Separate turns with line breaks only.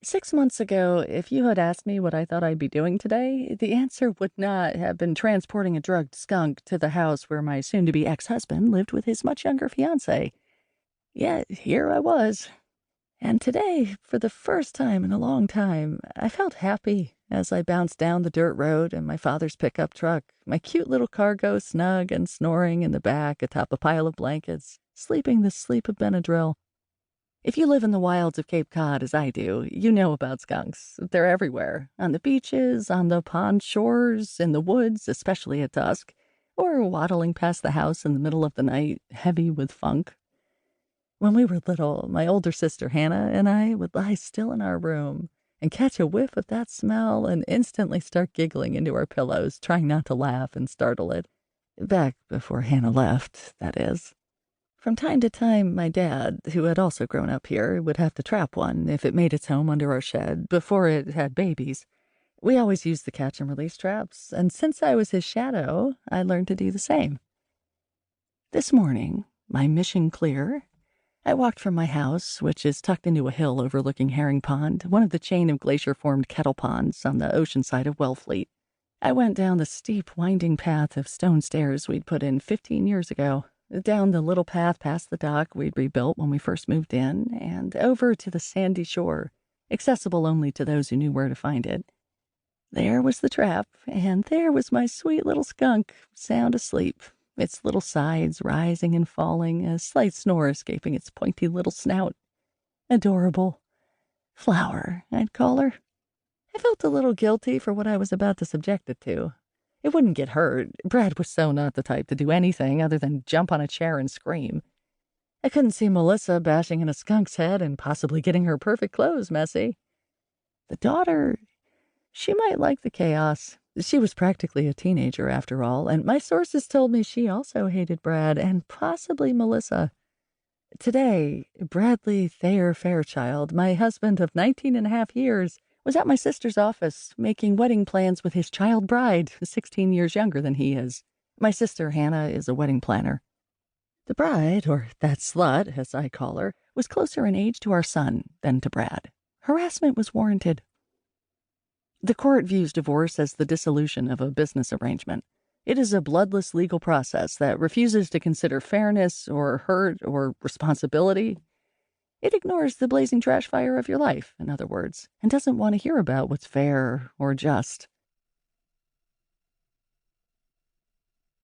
6 months ago, if you had asked me what I thought I'd be doing today, the answer would not have been transporting a drugged skunk to the house where my soon-to-be ex-husband lived with his much younger fiancée. Yet here I was. And today, for the first time in a long time, I felt happy as I bounced down the dirt road in my father's pickup truck, my cute little cargo snug and snoring in the back atop a pile of blankets, sleeping the sleep of Benadryl. If you live in the wilds of Cape Cod, as I do, you know about skunks. They're everywhere, on the beaches, on the pond shores, in the woods, especially at dusk, or waddling past the house in the middle of the night, heavy with funk. When we were little, my older sister Hannah and I would lie still in our room and catch a whiff of that smell and instantly start giggling into our pillows, trying not to laugh and startle it. Back before Hannah left, that is. From time to time, my dad, who had also grown up here, would have to trap one if it made its home under our shed before it had babies. We always used the catch and release traps, and since I was his shadow, I learned to do the same. This morning, my mission clear, I walked from my house, which is tucked into a hill overlooking Herring Pond, one of the chain of glacier-formed kettle ponds on the ocean side of Wellfleet. I went down the steep, winding path of stone stairs we'd put in 15 years ago, down the little path past the dock we'd rebuilt when we first moved in, and over to the sandy shore, accessible only to those who knew where to find it. There was the trap, and there was my sweet little skunk, sound asleep, its little sides rising and falling, a slight snore escaping its pointy little snout. Adorable. Flower, I'd call her. I felt a little guilty for what I was about to subject it to. It wouldn't get hurt. Brad was so not the type to do anything other than jump on a chair and scream. I couldn't see Melissa bashing in a skunk's head and possibly getting her perfect clothes messy. The daughter, she might like the chaos. She was practically a teenager after all, and my sources told me she also hated Brad and possibly Melissa. Today, Bradley Thayer Fairchild, my husband of 19 and a half years, was at my sister's office making wedding plans with his child bride, 16 years younger than he is. My sister Hannah is a wedding planner. The bride, or that slut, as I call her, was closer in age to our son than to Brad. Harassment was warranted. The court views divorce as the dissolution of a business arrangement. It is a bloodless legal process that refuses to consider fairness or hurt or responsibility. It ignores the blazing trash fire of your life, in other words, and doesn't want to hear about what's fair or just.